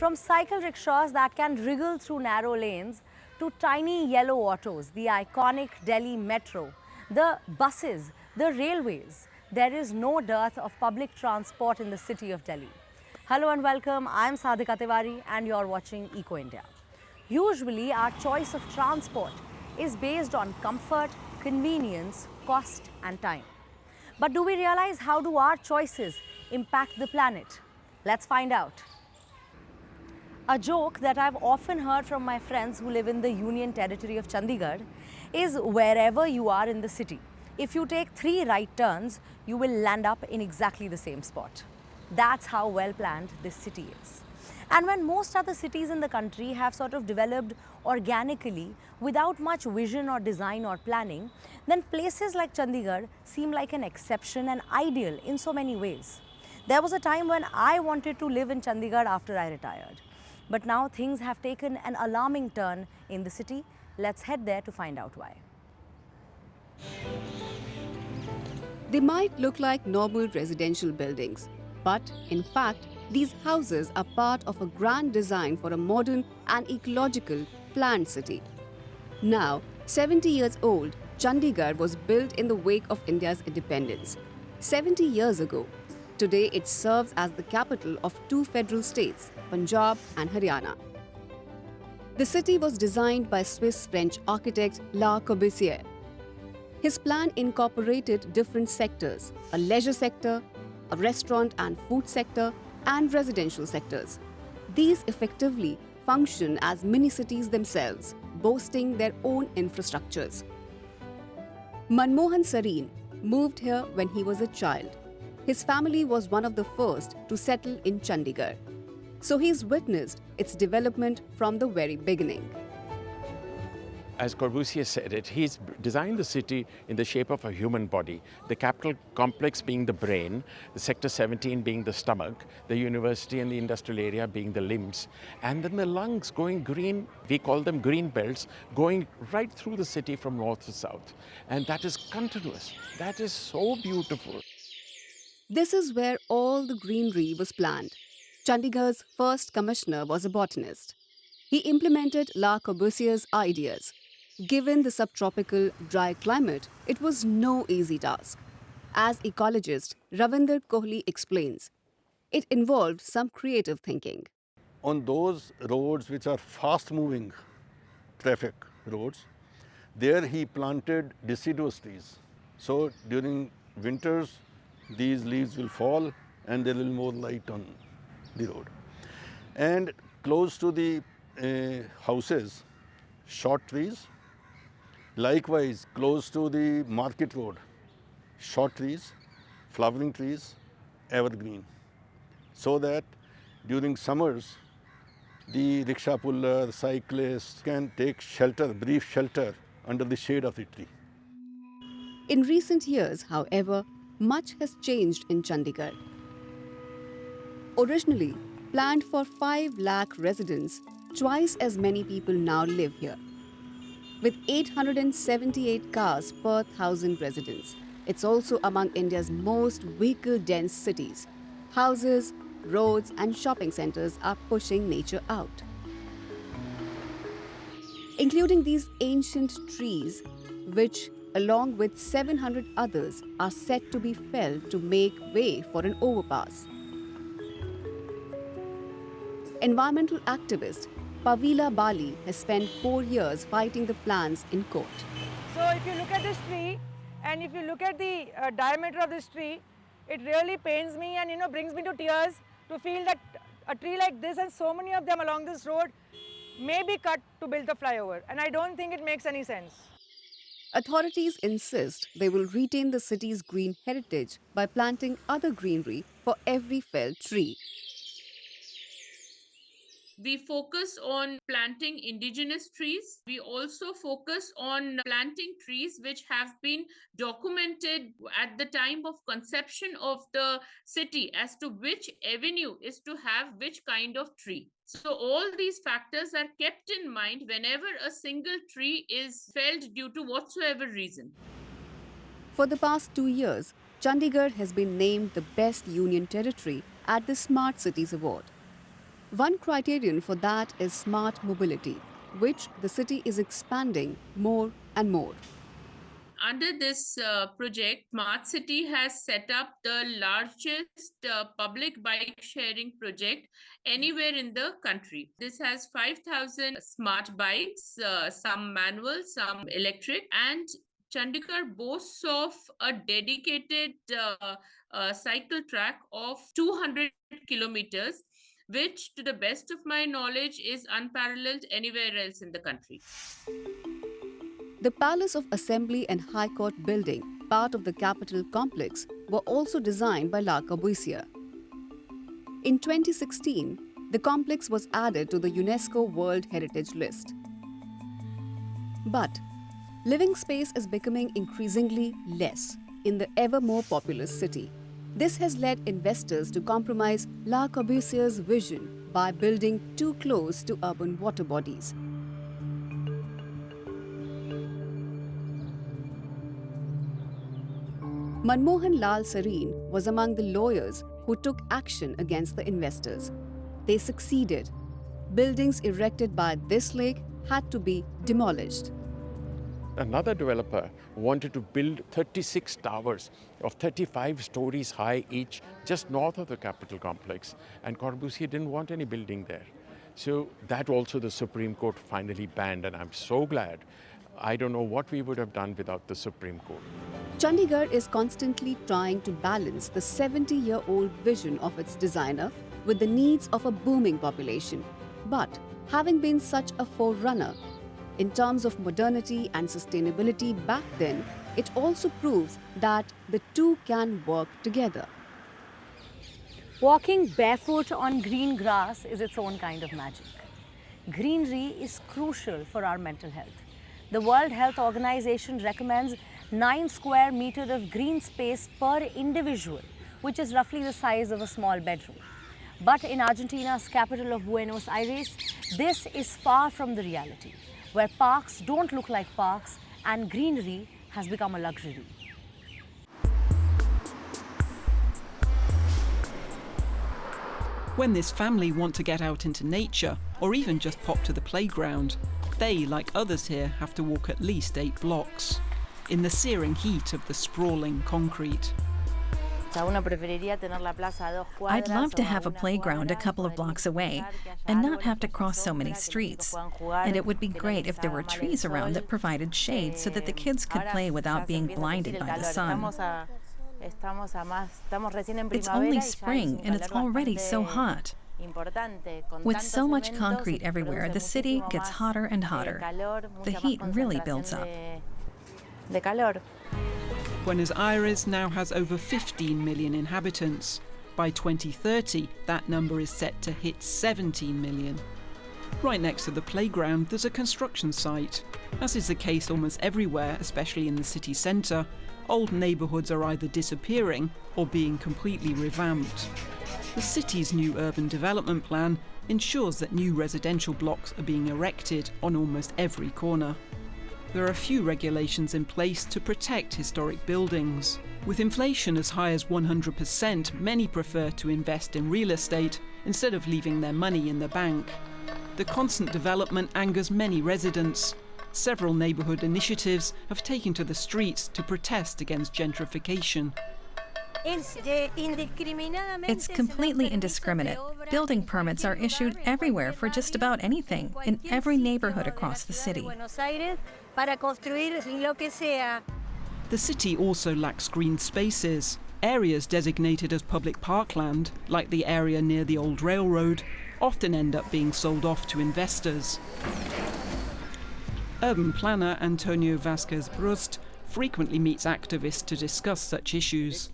From cycle rickshaws that can wriggle through narrow lanes to tiny yellow autos, the iconic Delhi metro, the buses, the railways, there is no dearth of public transport in the city of Delhi. Hello and welcome, I am Sadhika Tiwari and you're watching Eco India. Usually our choice of transport is based on comfort, convenience, cost and time. But do we realize how do our choices impact the planet? Let's find out. A joke that I've often heard from my friends who live in the Union Territory of Chandigarh is wherever you are in the city, if you take 3 right turns, you will land up in exactly the same spot. That's how well planned this city is. And when most other cities in the country have sort of developed organically without much vision or design or planning, then places like Chandigarh seem like an exception and ideal in so many ways. There was a time when I wanted to live in Chandigarh after I retired. But now things have taken an alarming turn in the city. Let's head there to find out why. They might look like normal residential buildings, but in fact, these houses are part of a grand design for a modern and ecological planned city. Now, 70 years old, Chandigarh was built in the wake of India's independence. 70 years ago, today it serves as the capital of 2 federal states, Punjab and Haryana. The city was designed by Swiss-French architect Le Corbusier. His plan incorporated different sectors, a leisure sector, a restaurant and food sector, and residential sectors. These effectively function as mini-cities themselves, boasting their own infrastructures. Manmohan Sareen moved here when he was a child. His family was one of the first to settle in Chandigarh. So he's witnessed its development from the very beginning. As Corbusier said it, he's designed the city in the shape of a human body, the capital complex being the brain, the sector 17 being the stomach, the university and the industrial area being the limbs, and then the lungs going green, we call them green belts, going right through the city from north to south. And that is continuous. That is so beautiful. This is where all the greenery was planned. Chandigarh's first commissioner was a botanist. He implemented Le Corbusier's ideas. Given the subtropical dry climate, it was no easy task. As ecologist Ravinder Kohli explains, it involved some creative thinking. On those roads which are fast-moving traffic roads, there he planted deciduous trees. So during winters, these leaves will fall and there will be more light on the road. And close to the houses, short trees. Likewise, close to the market road, short trees, flowering trees, evergreen. So that during summers, the rickshaw puller, cyclists can take shelter, brief shelter under the shade of the tree. In recent years, however, much has changed in Chandigarh. Originally planned for 5 lakh residents, twice as many people now live here. With 878 cars per 1,000 residents, it's also among India's most vehicle-dense cities. Houses, roads and shopping centres are pushing nature out. Including these ancient trees, which, along with 700 others, are set to be felled to make way for an overpass. Environmental activist Pavila Bali has spent 4 years fighting the plans in court. So if you look at this tree and if you look at the diameter of this tree, it really pains me and brings me to tears to feel that a tree like this and so many of them along this road may be cut to build the flyover, and I don't think it makes any sense. Authorities insist they will retain the city's green heritage by planting other greenery for every felled tree. We focus on planting indigenous trees. We also focus on planting trees which have been documented at the time of conception of the city as to which avenue is to have which kind of tree. So all these factors are kept in mind whenever a single tree is felled due to whatsoever reason. For the past 2 years, Chandigarh has been named the best union territory at the Smart Cities Award. One criterion for that is smart mobility, which the city is expanding more and more. Under this project, Smart City has set up the largest public bike sharing project anywhere in the country. This has 5,000 smart bikes, some manual, some electric, and Chandigarh boasts of a dedicated cycle track of 200 kilometers, which, to the best of my knowledge, is unparalleled anywhere else in the country. The Palace of Assembly and High Court building, part of the capital complex, were also designed by Le Corbusier. In 2016, the complex was added to the UNESCO World Heritage List. But living space is becoming increasingly less in the ever more populous city. This has led investors to compromise Le Corbusier's vision by building too close to urban water bodies. Manmohan Lal Sareen was among the lawyers who took action against the investors. They succeeded. Buildings erected by this lake had to be demolished. Another developer wanted to build 36 towers of 35 stories high each just north of the capital complex, and Corbusier didn't want any building there. So that also the Supreme Court finally banned, and I'm so glad. I don't know what we would have done without the Supreme Court. Chandigarh is constantly trying to balance the 70-year-old vision of its designer with the needs of a booming population. But having been such a forerunner in terms of modernity and sustainability back then, it also proves that the two can work together. Walking barefoot on green grass is its own kind of magic. Greenery is crucial for our mental health. The World Health Organization recommends 9 square meters of green space per individual, which is roughly the size of a small bedroom. But in Argentina's capital of Buenos Aires, this is far from the reality, where parks don't look like parks and greenery has become a luxury. When this family want to get out into nature, or even just pop to the playground, they, like others here, have to walk at least 8 blocks, in the searing heat of the sprawling concrete. I'd love to have a playground a couple of blocks away and not have to cross so many streets. And it would be great if there were trees around that provided shade so that the kids could play without being blinded by the sun. It's only spring and it's already so hot. With so much concrete everywhere, the city gets hotter and hotter. The heat really builds up. Buenos Aires now has over 15 million inhabitants. By 2030, that number is set to hit 17 million. Right next to the playground, there's a construction site. As is the case almost everywhere, especially in the city centre, old neighbourhoods are either disappearing or being completely revamped. The city's new urban development plan ensures that new residential blocks are being erected on almost every corner. There are a few regulations in place to protect historic buildings. With inflation as high as 100%, many prefer to invest in real estate instead of leaving their money in the bank. The constant development angers many residents. Several neighbourhood initiatives have taken to the streets to protest against gentrification. It's completely indiscriminate. Building permits are issued everywhere for just about anything, in every neighborhood across the city. The city also lacks green spaces. Areas designated as public parkland, like the area near the old railroad, often end up being sold off to investors. Urban planner Antonio Vasquez Brust frequently meets activists to discuss such issues.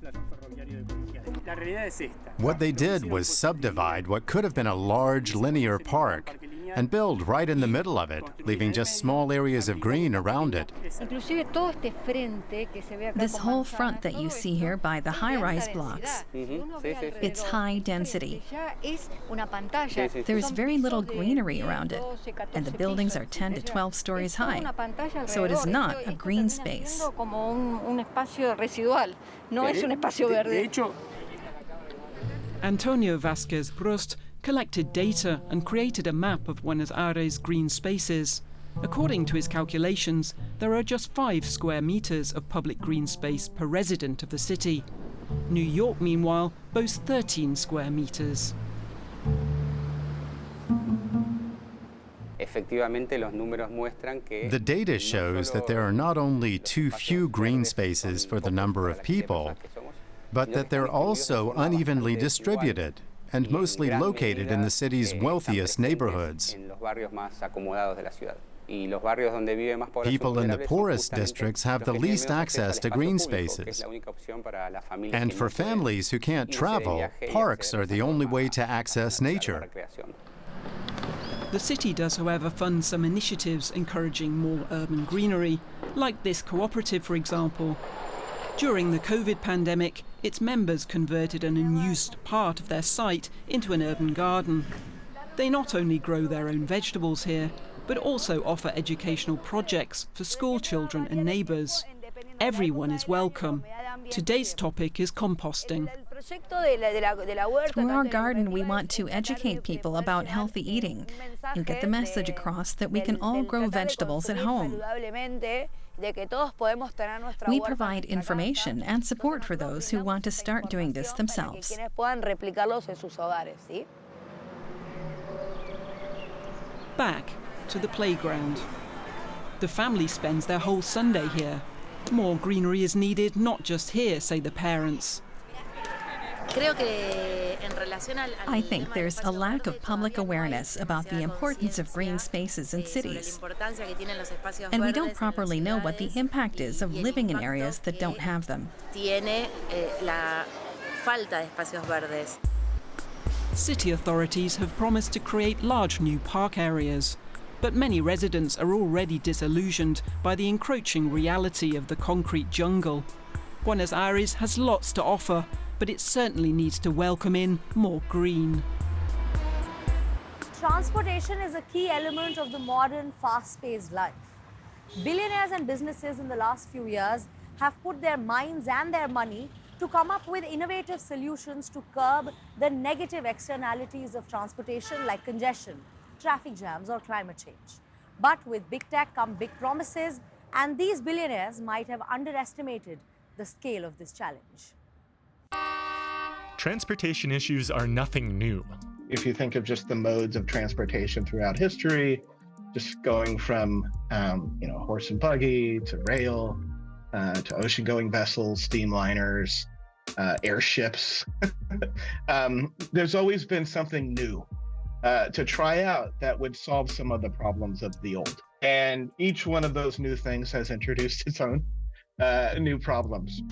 What they did was subdivide what could have been a large linear park and build right in the middle of it, leaving just small areas of green around it. This whole front that you see here by the high-rise blocks, it's high density. There's very little greenery around it, and the buildings are 10 to 12 stories high, so it is not a green space. Antonio Vasquez Brust collected data and created a map of Buenos Aires' green spaces. According to his calculations, there are just 5 square meters of public green space per resident of the city. New York, meanwhile, boasts 13 square meters. The data shows that there are not only too few green spaces for the number of people, but that they're also unevenly distributed and mostly located in the city's wealthiest neighborhoods. People in the poorest districts have the least access to green spaces. And for families who can't travel, parks are the only way to access nature. The city does, however, fund some initiatives encouraging more urban greenery, like this cooperative, for example. During the COVID pandemic, its members converted an unused part of their site into an urban garden. They not only grow their own vegetables here, but also offer educational projects for school children and neighbours. Everyone is welcome. Today's topic is composting. Through our garden, we want to educate people about healthy eating and get the message across that we can all grow vegetables at home. We provide information and support for those who want to start doing this themselves. Back to the playground. The family spends their whole Sunday here. More greenery is needed, not just here, say the parents. I think there's a lack of public awareness about the importance of green spaces in cities. And we don't properly know what the impact is of living in areas that don't have them. City authorities have promised to create large new park areas. But many residents are already disillusioned by the encroaching reality of the concrete jungle. Buenos Aires has lots to offer, but it certainly needs to welcome in more green. Transportation is a key element of the modern, fast-paced life. Billionaires and businesses in the last few years have put their minds and their money to come up with innovative solutions to curb the negative externalities of transportation like congestion, traffic jams or climate change. But with big tech come big promises, and these billionaires might have underestimated the scale of this challenge. Transportation issues are nothing new. If you think of just the modes of transportation throughout history, just going from horse and buggy to rail, to ocean-going vessels, steamliners, airships, there's always been something new to try out that would solve some of the problems of the old. And each one of those new things has introduced its own new problems.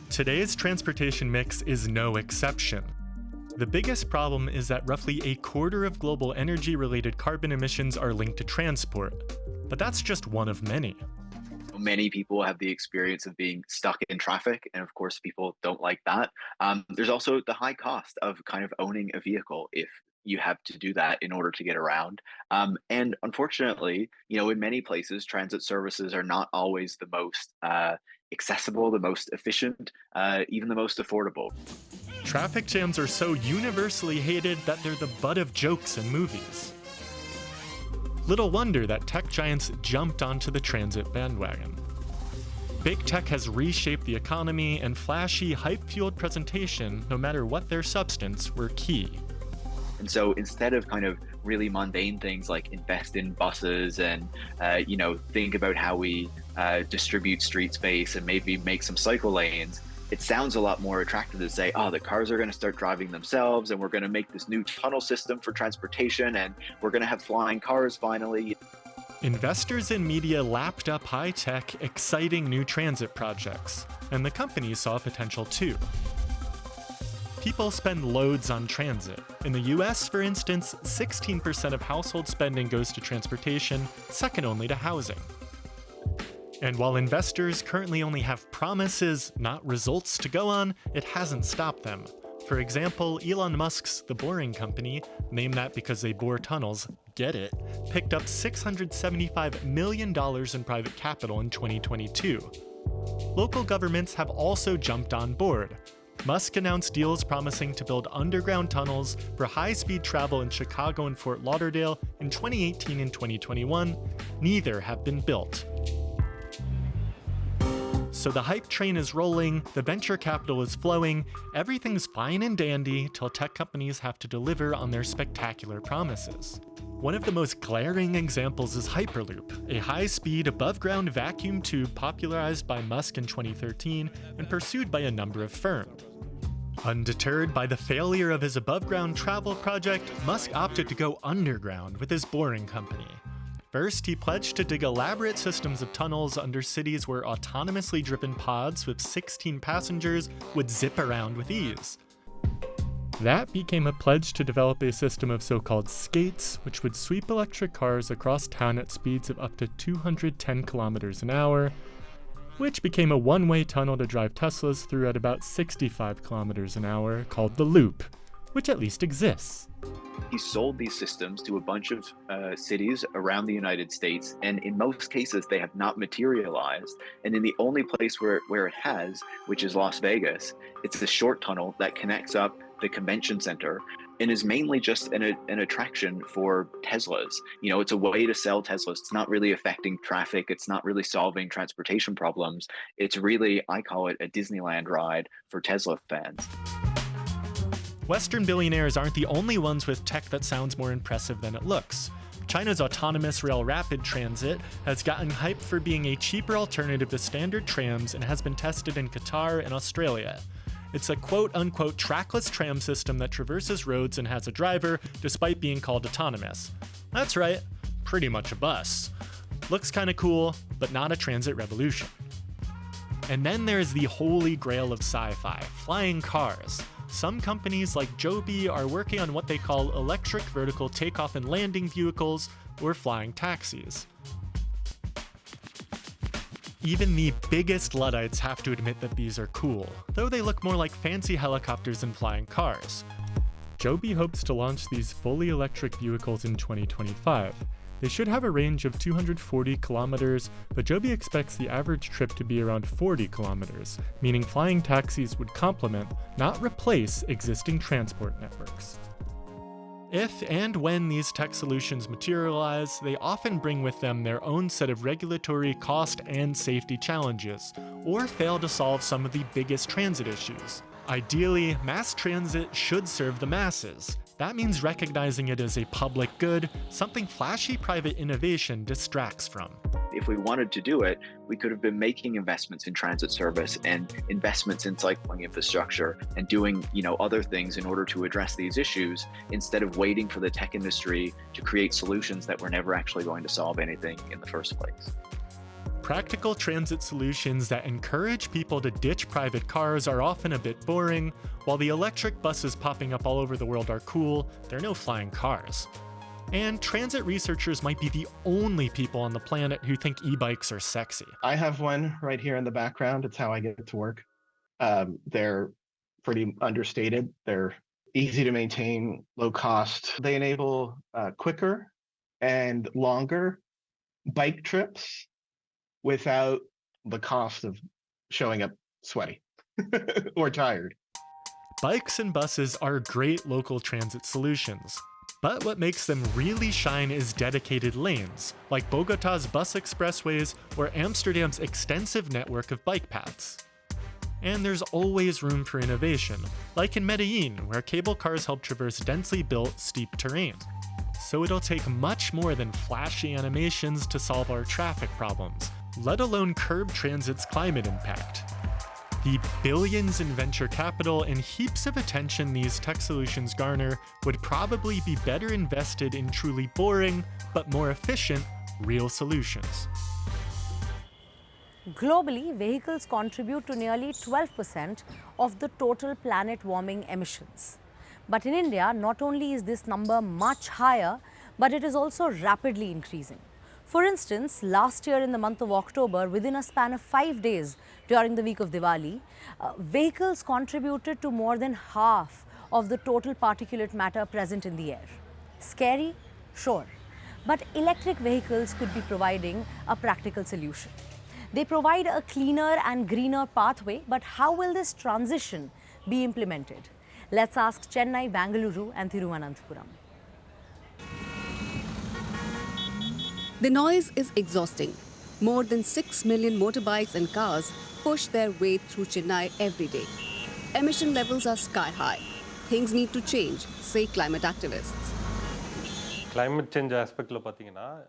Today's transportation mix is no exception. The biggest problem is that roughly a quarter of global energy-related carbon emissions are linked to transport. But that's just one of many. Many people have the experience of being stuck in traffic, and of course people don't like that. There's also the high cost of kind of owning a vehicle if you have to do that in order to get around. And unfortunately, in many places, transit services are not always the most accessible, the most efficient, even the most affordable. Traffic jams are so universally hated that they're the butt of jokes and movies. Little wonder that tech giants jumped onto the transit bandwagon. Big tech has reshaped the economy, and flashy, hype-fueled presentation, no matter what their substance, were key. And so instead of kind of really mundane things like invest in buses and, think about how we distribute street space and maybe make some cycle lanes, it sounds a lot more attractive to say, the cars are going to start driving themselves, and we're going to make this new tunnel system for transportation, and we're going to have flying cars finally. Investors and media lapped up high-tech, exciting new transit projects, and the companies saw potential too. People spend loads on transit. In the US, for instance, 16% of household spending goes to transportation, second only to housing. And while investors currently only have promises, not results to go on, it hasn't stopped them. For example, Elon Musk's The Boring Company, named that because they bore tunnels, get it, picked up $675 million in private capital in 2022. Local governments have also jumped on board. Musk announced deals promising to build underground tunnels for high-speed travel in Chicago and Fort Lauderdale in 2018 and 2021. Neither have been built. So the hype train is rolling, the venture capital is flowing, everything's fine and dandy till tech companies have to deliver on their spectacular promises. One of the most glaring examples is Hyperloop, a high-speed above-ground vacuum tube popularized by Musk in 2013 and pursued by a number of firms. Undeterred by the failure of his above-ground travel project, Musk opted to go underground with his Boring Company. First, he pledged to dig elaborate systems of tunnels under cities where autonomously driven pods with 16 passengers would zip around with ease. That became a pledge to develop a system of so-called skates, which would sweep electric cars across town at speeds of up to 210 kilometers an hour, which became a one-way tunnel to drive Teslas through at about 65 kilometers an hour called the Loop, which at least exists. He sold these systems to a bunch of cities around the United States, and in most cases they have not materialized. And in the only place where it has, which is Las Vegas, it's a short tunnel that connects up the convention center and is mainly just an attraction for Teslas. You know, it's a way to sell Teslas. It's not really affecting traffic. It's not really solving transportation problems. It's really, I call it a Disneyland ride for Tesla fans. Western billionaires aren't the only ones with tech that sounds more impressive than it looks. China's autonomous rail rapid transit has gotten hype for being a cheaper alternative to standard trams and has been tested in Qatar and Australia. It's a quote-unquote trackless tram system that traverses roads and has a driver, despite being called autonomous. That's right, pretty much a bus. Looks kinda cool, but not a transit revolution. And then there's the holy grail of sci-fi, flying cars. Some companies like Joby are working on what they call electric vertical takeoff and landing vehicles, or flying taxis. Even the biggest Luddites have to admit that these are cool, though they look more like fancy helicopters than flying cars. Joby hopes to launch these fully electric vehicles in 2025. They should have a range of 240 kilometers, but Joby expects the average trip to be around 40 kilometers, meaning flying taxis would complement, not replace, existing transport networks. If and when these tech solutions materialize, they often bring with them their own set of regulatory, cost, and safety challenges, or fail to solve some of the biggest transit issues. Ideally, mass transit should serve the masses. That means recognizing it as a public good, something flashy private innovation distracts from. If we wanted to do it, we could have been making investments in transit service and investments in cycling infrastructure and doing, other things in order to address these issues, instead of waiting for the tech industry to create solutions that were never actually going to solve anything in the first place. Practical transit solutions that encourage people to ditch private cars are often a bit boring. While the electric buses popping up all over the world are cool, they're no flying cars. And transit researchers might be the only people on the planet who think e-bikes are sexy. I have one right here in the background. It's how I get to work. They're pretty understated. They're easy to maintain, low cost. They enable quicker and longer bike trips without the cost of showing up sweaty or tired. Bikes and buses are great local transit solutions. But what makes them really shine is dedicated lanes, like Bogota's bus expressways or Amsterdam's extensive network of bike paths. And there's always room for innovation, like in Medellin, where cable cars help traverse densely built, steep terrain. So it'll take much more than flashy animations to solve our traffic problems, let alone curb transit's climate impact. The billions in venture capital and heaps of attention these tech solutions garner would probably be better invested in truly boring, but more efficient, real solutions. Globally, vehicles contribute to nearly 12% of the total planet warming emissions. But in India, not only is this number much higher, but it is also rapidly increasing. For instance, last year in the month of October, within a span of 5 days during the week of Diwali, vehicles contributed to more than half of the total particulate matter present in the air. Scary? Sure. But electric vehicles could be providing a practical solution. They provide a cleaner and greener pathway, but how will this transition be implemented? Let's ask Chennai, Bangalore and Thiruvananthapuram. The noise is exhausting. More than 6 million motorbikes and cars push their way through Chennai every day. Emission levels are sky high. Things need to change, say climate activists.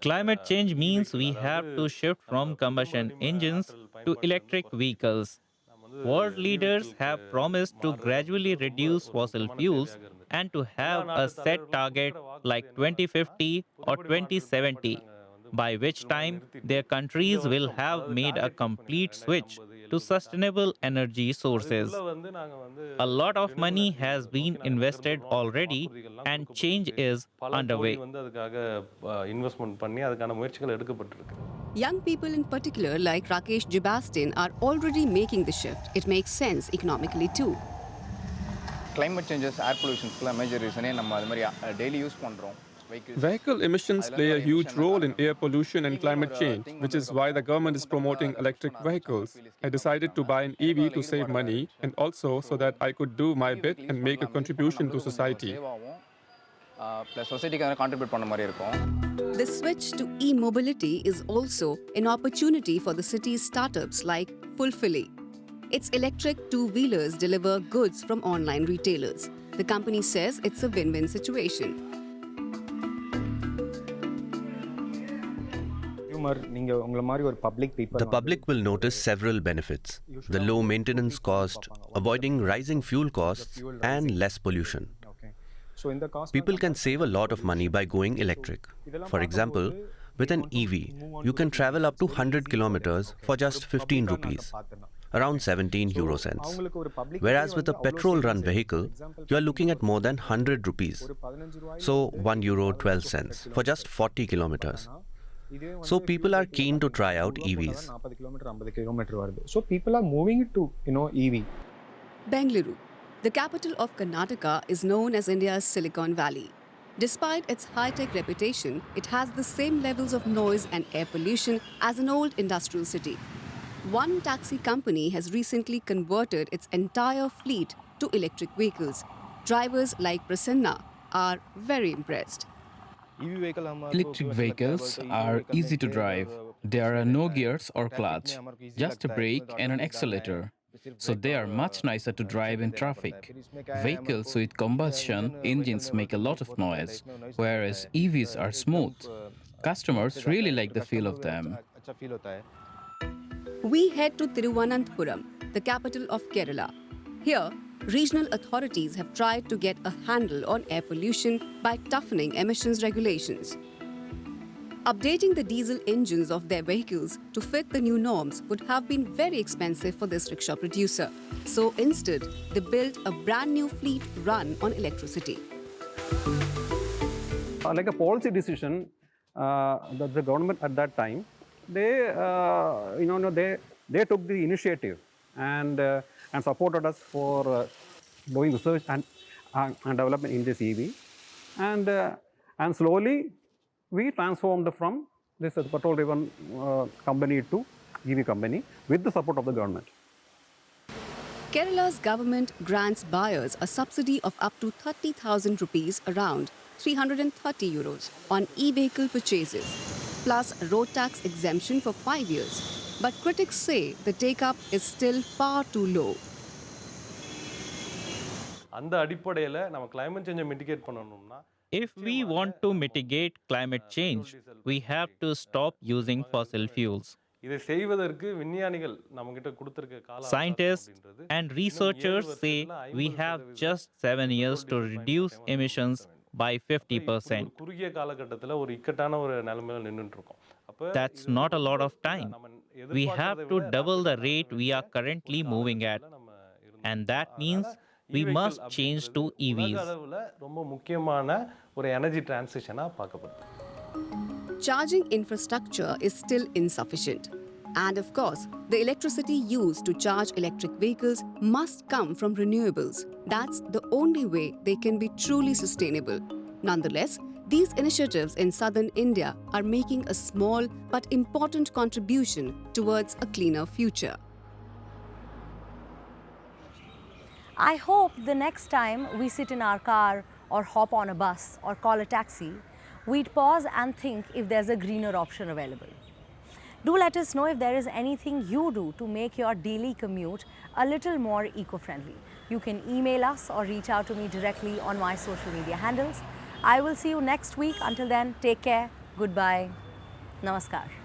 Climate change means we have to shift from combustion engines to electric vehicles. World leaders have promised to gradually reduce fossil fuels and to have a set target like 2050 or 2070, by which time their countries will have made a complete switch to sustainable energy sources. A lot of money has been invested already and change is underway. Young people in particular like Rakesh Jibastin are already making the shift. It makes sense economically too. Climate changes, air pollution is major reason daily use Vehicle emissions play a huge role in air pollution and climate change, which is why the government is promoting electric vehicles. I decided to buy an EV to save money and also so that I could do my bit and make a contribution to society. The switch to e-mobility is also an opportunity for the city's startups like Fulfilly. Its electric two-wheelers deliver goods from online retailers. The company says it's a win-win situation. The public will notice several benefits: the low maintenance cost, avoiding rising fuel costs, and less pollution. People can save a lot of money by going electric. For example, with an EV, you can travel up to 100 kilometers for just 15 rupees, around 17 euro cents. Whereas with a petrol-run vehicle, you are looking at more than 100 rupees, so 1 euro 12 cents for just 40 kilometers. So people are keen to try out EVs. So people are moving to EV. Bengaluru, the capital of Karnataka, is known as India's Silicon Valley. Despite its high-tech reputation, it has the same levels of noise and air pollution as an old industrial city. One taxi company has recently converted its entire fleet to electric vehicles. Drivers like Prasanna are very impressed. Electric vehicles are easy to drive. There are no gears or clutch, just a brake and an accelerator. So they are much nicer to drive in traffic. Vehicles with combustion engines make a lot of noise, whereas EVs are smooth. Customers really like the feel of them. We head to Thiruvananthapuram, the capital of Kerala. Here, regional authorities have tried to get a handle on air pollution by toughening emissions regulations. Updating the diesel engines of their vehicles to fit the new norms would have been very expensive for this rickshaw producer. So instead, they built a brand new fleet run on electricity. Like a policy decision, the government at that time, they took the initiative and supported us for doing research and development in this EV. And slowly, we transformed from this petrol-driven company to EV company with the support of the government. Kerala's government grants buyers a subsidy of up to 30,000 rupees, around 330 euros, on e-vehicle purchases, plus road tax exemption for 5 years. But critics say the take-up is still far too low. If we want to mitigate climate change, we have to stop using fossil fuels. Scientists and researchers say we have just 7 years to reduce emissions by 50%. That's not a lot of time. We have to double the rate we are currently moving at. And that means we must change to EVs. Charging infrastructure is still insufficient. And of course, the electricity used to charge electric vehicles must come from renewables. That's the only way they can be truly sustainable. Nonetheless, these initiatives in southern India are making a small but important contribution towards a cleaner future. I hope the next time we sit in our car or hop on a bus or call a taxi, we'd pause and think if there's a greener option available. Do let us know if there is anything you do to make your daily commute a little more eco-friendly. You can email us or reach out to me directly on my social media handles. I will see you next week. Until then, take care. Goodbye. Namaskar.